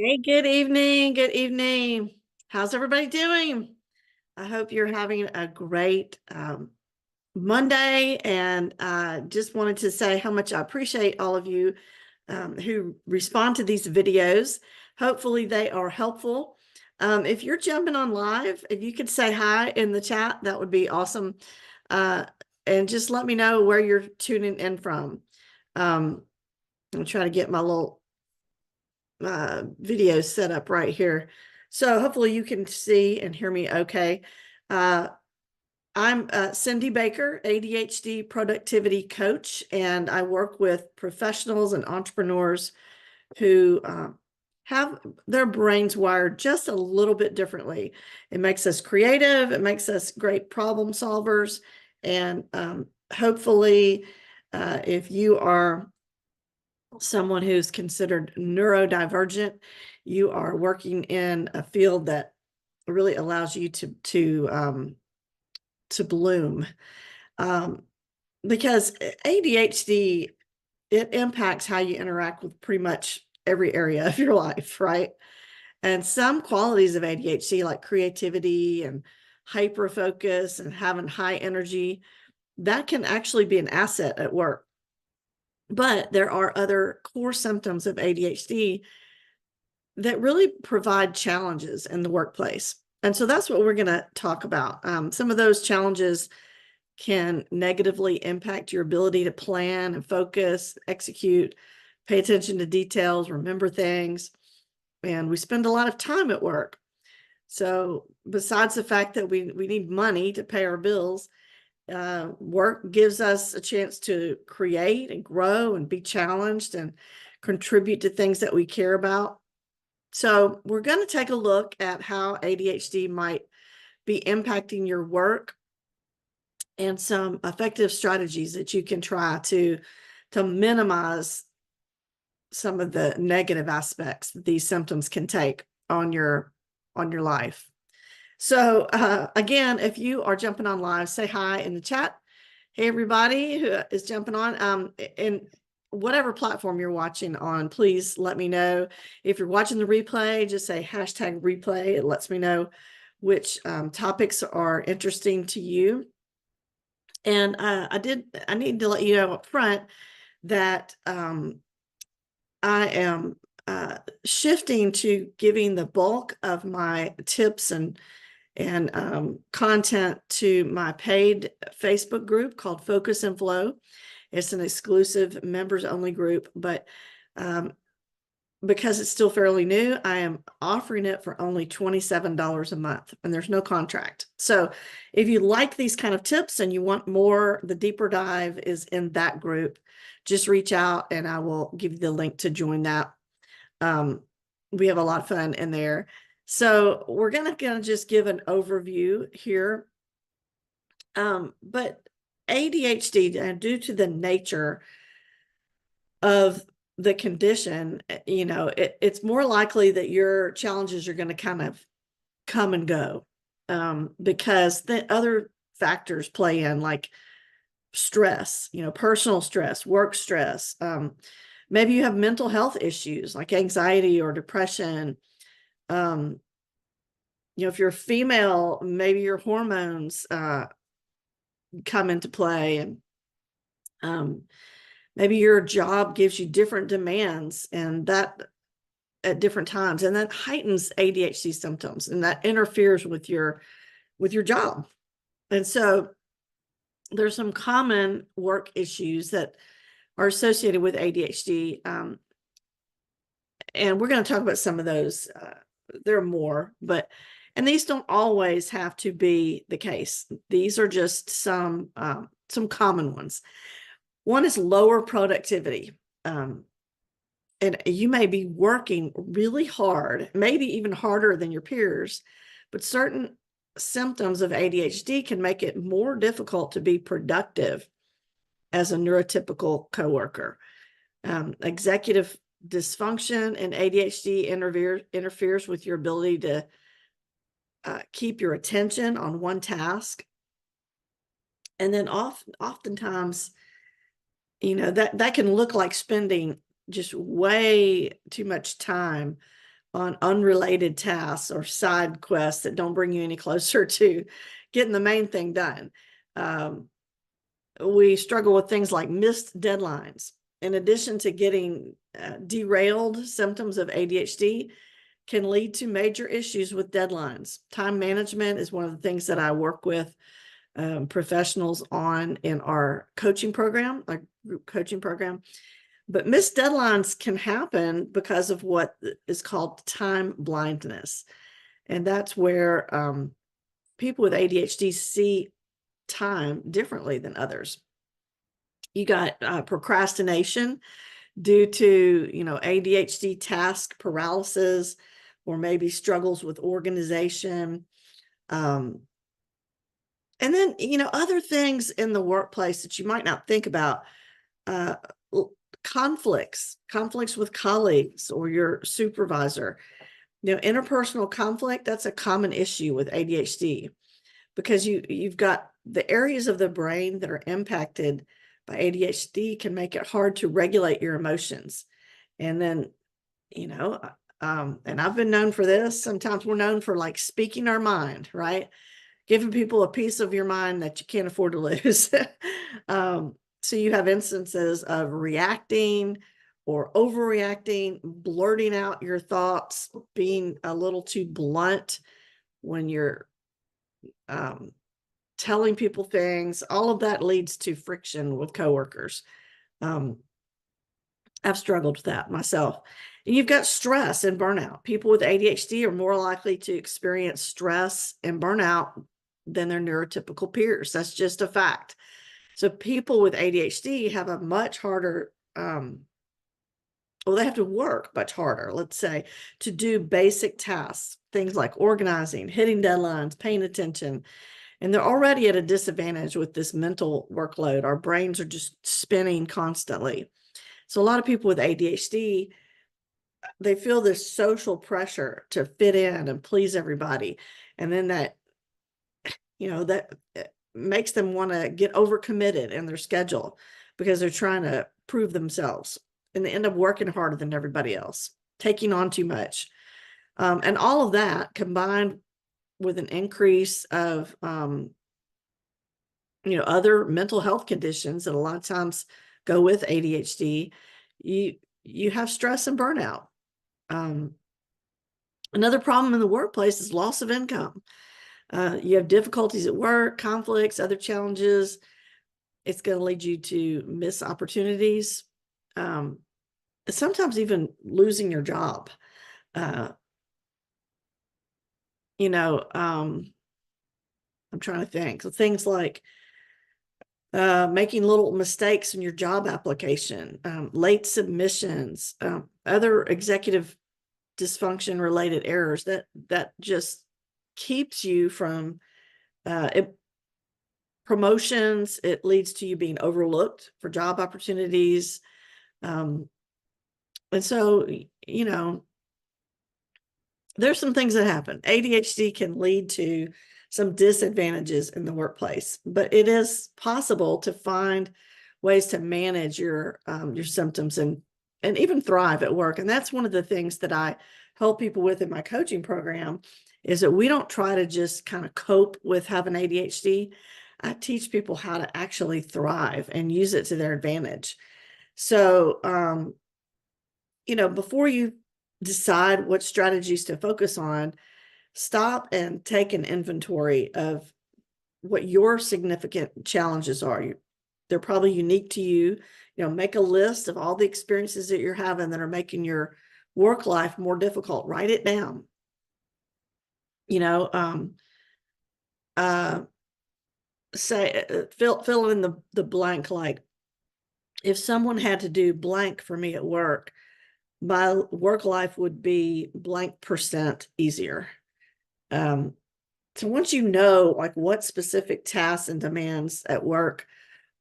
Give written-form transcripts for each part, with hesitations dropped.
Hey, good evening. Good evening. How's everybody doing? I hope you're having a great Monday. And just wanted to say how much I appreciate all of you who respond to these videos. Hopefully, they are helpful. If you're jumping on live, if you could say hi in the chat, that would be awesome. Uh, and just let me know where you're tuning in from. I'm trying to get my little video set up right here. So hopefully you can see and hear me okay. I'm Cindy Baker, ADHD productivity coach, and I work with professionals and entrepreneurs who have their brains wired just a little bit differently. It makes us creative. It makes us great problem solvers. And hopefully, if you are someone who's considered neurodivergent, you are working in a field that really allows you to bloom. Because ADHD, it impacts how you interact with pretty much every area of your life, right? And some qualities of ADHD, like creativity and hyper focus and having high energy, that can actually be an asset at work. But there are other core symptoms of ADHD that really provide challenges in the workplace. And so that's what we're going to talk about. Some of those challenges can negatively impact your ability to plan and focus, execute, pay attention to details, remember things. And we spend a lot of time at work. So besides the fact that we need money to pay our bills, work gives us a chance to create and grow and be challenged and contribute to things that we care about. So we're going to take a look at how ADHD might be impacting your work and some effective strategies that you can try to minimize some of the negative aspects that these symptoms can take on your life. So again, if you are jumping on live, say hi in the chat. Hey, everybody who is jumping on. And whatever platform you're watching on, please let me know. If you're watching the replay, just say hashtag replay. It lets me know which topics are interesting to you. And I need to let you know up front that I am shifting to giving the bulk of my tips and content to my paid Facebook group called Focus and Flow. It's an exclusive members only group, but because it's still fairly new, I am offering it for only $27 a month, and there's no contract. So if you like these kind of tips and you want more, the deeper dive is in that group. Just reach out and I will give you the link to join that. We have a lot of fun in there. So we're gonna just give an overview here. But ADHD, due to the nature of the condition, it's more likely that your challenges are going to kind of come and go, because the other factors play in, like stress, personal stress, work stress. Maybe you have mental health issues like anxiety or depression. If you're female, maybe your hormones come into play, and maybe your job gives you different demands, and that at different times, and that heightens ADHD symptoms, and that interferes with your job. And so there's some common work issues that are associated with ADHD, and we're going to talk about some of those. There are more, and these don't always have to be the case. These are just some common ones. One is lower productivity. And you may be working really hard, maybe even harder than your peers, but certain symptoms of ADHD can make it more difficult to be productive as a neurotypical coworker. Executive dysfunction and ADHD interferes with your ability to keep your attention on one task. And then oftentimes, that can look like spending just way too much time on unrelated tasks or side quests that don't bring you any closer to getting the main thing done. We struggle with things like missed deadlines. In addition to getting derailed, symptoms of ADHD can lead to major issues with deadlines. Time management is one of the things that I work with professionals on in our coaching program, our group coaching program. But missed deadlines can happen because of what is called time blindness. And that's where people with ADHD see time differently than others. You got procrastination due to, ADHD task paralysis, or maybe struggles with organization. And then, other things in the workplace that you might not think about, conflicts with colleagues or your supervisor. Interpersonal conflict, that's a common issue with ADHD, because you've got the areas of the brain that are impacted by ADHD can make it hard to regulate your emotions. And then, and I've been known for this. Sometimes we're known for like speaking our mind, right? Giving people a piece of your mind that you can't afford to lose. So you have instances of reacting or overreacting, blurting out your thoughts, being a little too blunt when you're telling people things. All of that leads to friction with coworkers. I've struggled with that myself. And you've got stress and burnout. People with ADHD are more likely to experience stress and burnout than their neurotypical peers. That's just a fact. So people with ADHD have a much harder, they have to work much harder, let's say, to do basic tasks, things like organizing, hitting deadlines, paying attention. And they're already at a disadvantage with this mental workload. Our brains are just spinning constantly. So a lot of people with ADHD, they feel this social pressure to fit in and please everybody. And then that makes them want to get overcommitted in their schedule because they're trying to prove themselves, and they end up working harder than everybody else, taking on too much. And all of that combined with an increase of, other mental health conditions that a lot of times go with ADHD, you have stress and burnout. Another problem in the workplace is loss of income. You have difficulties at work, conflicts, other challenges. It's going to lead you to miss opportunities, sometimes even losing your job. I'm trying to think. So things like making little mistakes in your job application, late submissions, other executive dysfunction related errors that just keeps you from promotions. It leads to you being overlooked for job opportunities. And so, there's some things that happen. ADHD can lead to some disadvantages in the workplace, but it is possible to find ways to manage your symptoms and even thrive at work. And that's one of the things that I help people with in my coaching program, is that we don't try to just kind of cope with having ADHD. I teach people how to actually thrive and use it to their advantage. So, before you decide what strategies to focus on, stop and take an inventory of what your significant challenges are. They're probably unique to you. Make a list of all the experiences that you're having that are making your work life more difficult. Write it down. Fill in the blank, like, if someone had to do blank for me at work, my work life would be blank percent easier. So once you know like what specific tasks and demands at work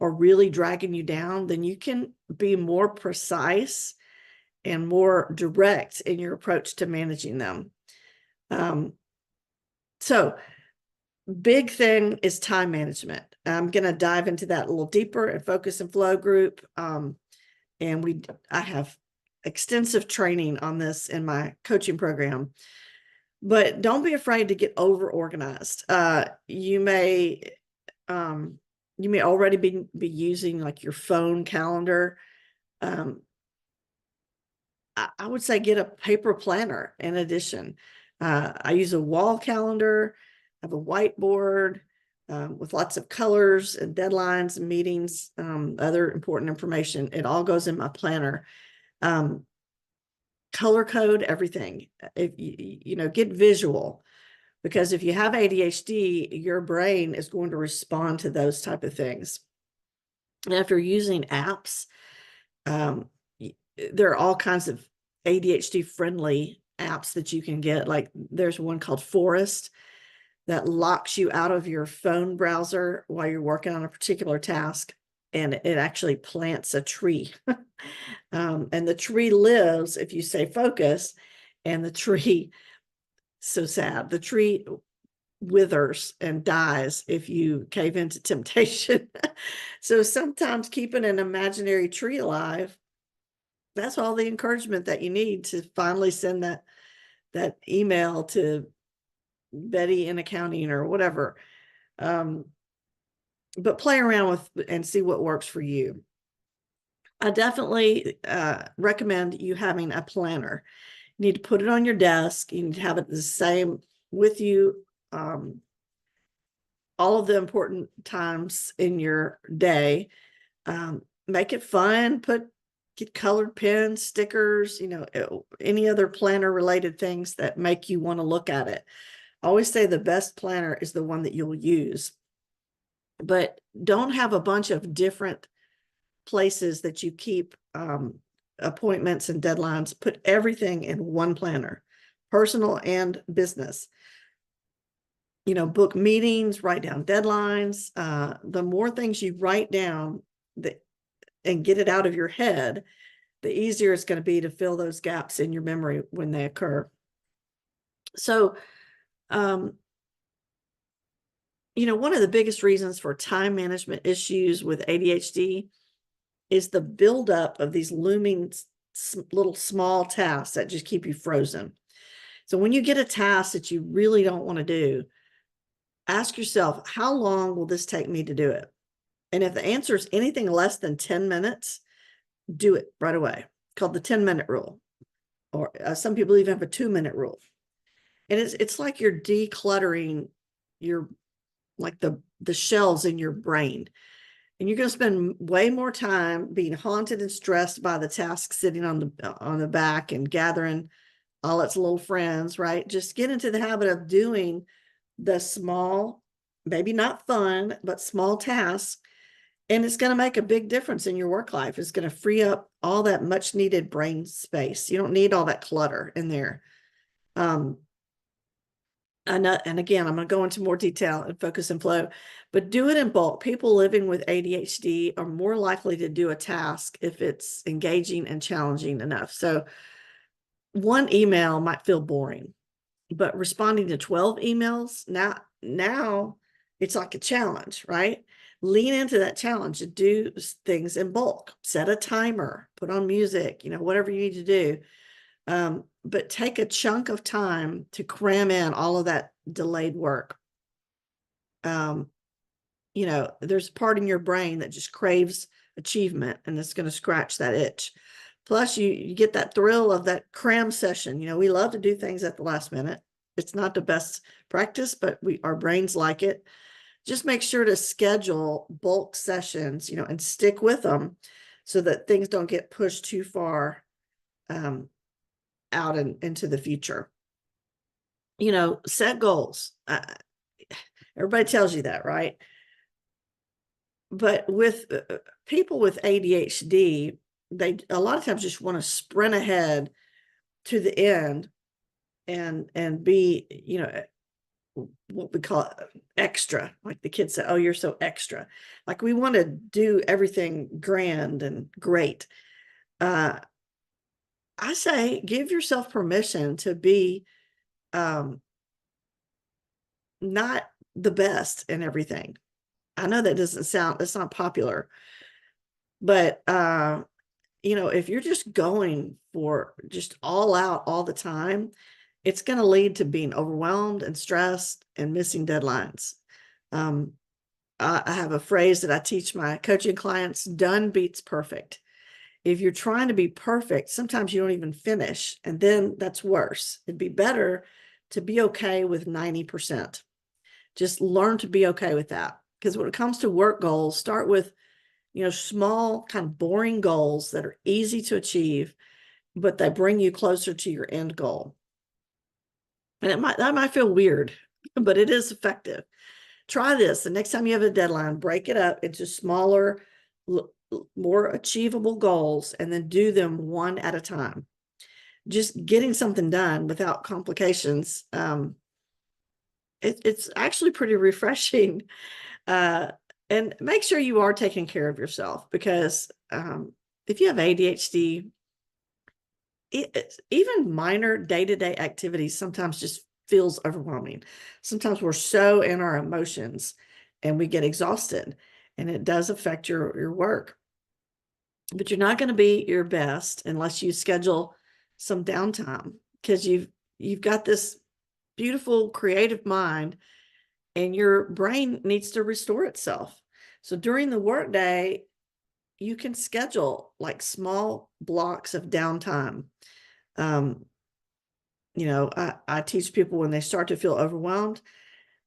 are really dragging you down, then you can be more precise and more direct in your approach to managing them. So big thing is time management. I'm going to dive into that a little deeper in Focus and Flow group. And I have extensive training on this in my coaching program. But don't be afraid to get over organized. You may already be using like your phone calendar. Um, I would say get a paper planner in addition. I use a wall calendar, I have a whiteboard with lots of colors and deadlines and meetings, other important information. It all goes in my planner. Color code everything. If you know, get visual, because if you have ADHD, your brain is going to respond to those type of things. And after using apps, um, there are all kinds of ADHD friendly apps that you can get. Like there's one called Forest that locks you out of your phone browser while you're working on a particular task, and it actually plants a tree. And the tree lives if you stay focused, and the tree, so sad, the tree withers and dies if you cave into temptation. So sometimes keeping an imaginary tree alive, that's all the encouragement that you need to finally send that email to Betty in accounting or whatever. But play around with and see what works for you. I definitely recommend you having a planner. You need to put it on your desk. You need to have it the same with you all of the important times in your day. Make it fun. Get colored pens, stickers, you know, any other planner related things that make you want to look at it. I always say the best planner is the one that you'll use, but don't have a bunch of different places that you keep appointments and deadlines. Put everything in one planner, personal and business. You know, book meetings, write down deadlines. The more things you write down and get it out of your head, the easier it's going to be to fill those gaps in your memory when they occur. So, you know, one of the biggest reasons for time management issues with ADHD is the buildup of these looming little small tasks that just keep you frozen. So when you get a task that you really don't want to do, ask yourself, how long will this take me to do it? And if the answer is anything less than 10 minutes, do it right away. It's called the 10-minute rule. Or some people even have a 2-minute rule. And it's like you're decluttering your, like the shelves in your brain. And you're going to spend way more time being haunted and stressed by the task sitting on the back and gathering all its little friends, right? Just get into the habit of doing the small, maybe not fun, but small tasks. And it's going to make a big difference in your work life. It's going to free up all that much needed brain space. You don't need all that clutter in there. And again, I'm going to go into more detail and focus and flow, but do it in bulk. People living with ADHD are more likely to do a task if it's engaging and challenging enough. So one email might feel boring, but responding to 12 emails, now it's like a challenge, right? Lean into that challenge and do things in bulk. Set a timer, put on music, you know, whatever you need to do. But take a chunk of time to cram in all of that delayed work. You know, there's a part in your brain that just craves achievement, and it's going to scratch that itch. Plus, you get that thrill of that cram session. You know, we love to do things at the last minute. It's not the best practice, but our brains like it. Just make sure to schedule bulk sessions, you know, and stick with them so that things don't get pushed too far out into the future. You know, set goals. Everybody tells you that, right? But with people with ADHD, they a lot of times just want to sprint ahead to the end and be, you know, what we call extra. Like the kids say, oh, you're so extra. Like we want to do everything grand and great. I say give yourself permission to be not the best in everything. I know that doesn't sound, it's not popular, but if you're just going for just all out all the time, it's going to lead to being overwhelmed and stressed and missing deadlines. Um, I have a phrase that I teach my coaching clients: done beats perfect. If you're trying to be perfect, sometimes you don't even finish, and then that's worse. It'd be better to be okay with 90%. Just learn to be okay with that. Because when it comes to work goals, start with, small, kind of boring goals that are easy to achieve, but they bring you closer to your end goal. And that might feel weird, but it is effective. Try this. The next time you have a deadline, break it up into smaller, more achievable goals, and then do them one at a time. Just getting something done without complications. It's actually pretty refreshing. And make sure you are taking care of yourself, because if you have ADHD, even minor day-to-day activities sometimes just feels overwhelming. Sometimes we're so in our emotions and we get exhausted, and it does affect your work. But you're not going to be your best unless you schedule some downtime, because you've got this beautiful creative mind, and your brain needs to restore itself. So during the workday, you can schedule like small blocks of downtime. Um, I teach people when they start to feel overwhelmed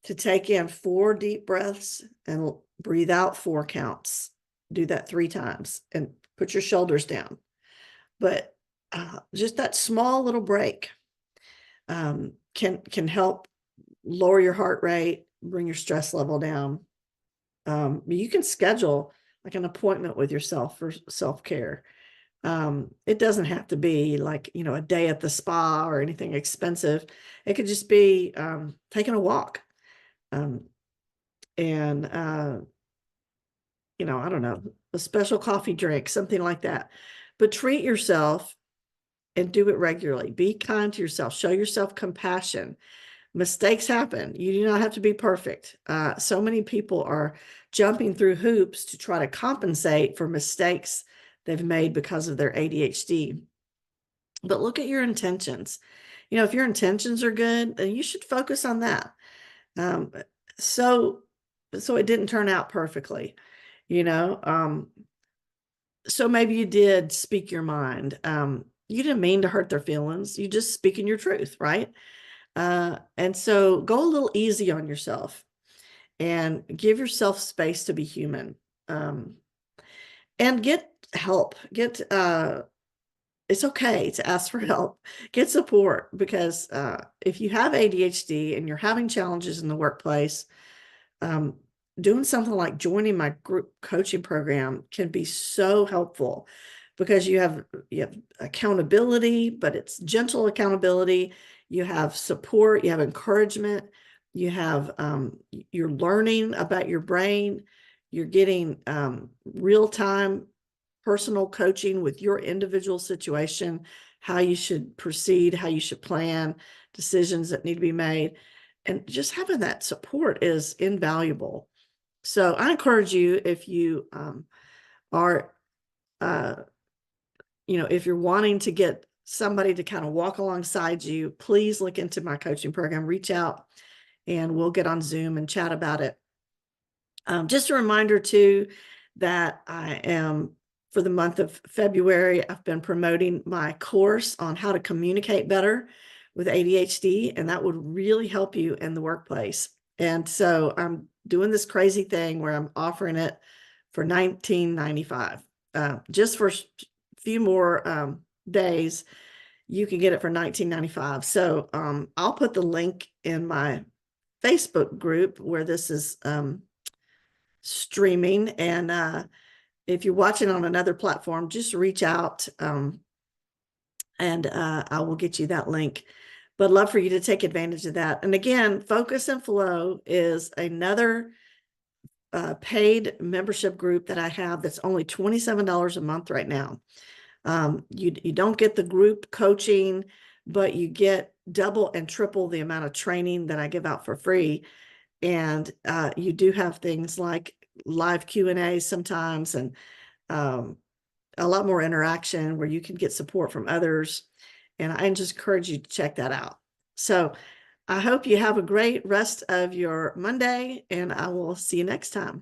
to take in 4 deep breaths and breathe out 4 counts. Do that 3 times and put your shoulders down. But just that small little break can help lower your heart rate, bring your stress level down. You can schedule like an appointment with yourself for self-care. It doesn't have to be like, a day at the spa or anything expensive. It could just be taking a walk. And I don't know, a special coffee drink, something like that. But treat yourself and do it regularly. Be kind to yourself. Show yourself compassion. Mistakes happen. You do not have to be perfect. So many people are jumping through hoops to try to compensate for mistakes they've made because of their ADHD. But look at your intentions. If your intentions are good, then you should focus on that. Um, so it didn't turn out perfectly, so maybe you did speak your mind. You didn't mean to hurt their feelings. You just speaking your truth, right? And so go a little easy on yourself and give yourself space to be human. And get help. It's okay to ask for help. Get support, because if you have ADHD and you're having challenges in the workplace, um, doing something like joining my group coaching program can be so helpful, because you have accountability, but it's gentle accountability. You have support, you have encouragement, you're learning about your brain, you're getting real-time personal coaching with your individual situation, how you should proceed, how you should plan, decisions that need to be made. And just having that support is invaluable. So I encourage you, if you are, if you're wanting to get somebody to kind of walk alongside you, please look into my coaching program, reach out, and we'll get on Zoom and chat about it. Just a reminder too, that I am, for the month of February, I've been promoting my course on how to communicate better with ADHD, and that would really help you in the workplace. And so I'm doing this crazy thing where I'm offering it for $19.95. Just for a few more days, you can get it for $19.95. So I'll put the link in my Facebook group where this is streaming. And if you're watching on another platform, just reach out and I will get you that link. But I'd love for you to take advantage of that. And again, Focus and Flow is another paid membership group that I have that's only $27 a month right now. You don't get the group coaching, but you get double and triple the amount of training that I give out for free. And you do have things like live Q&A sometimes, and a lot more interaction where you can get support from others. And I just encourage you to check that out. So I hope you have a great rest of your Monday, and I will see you next time.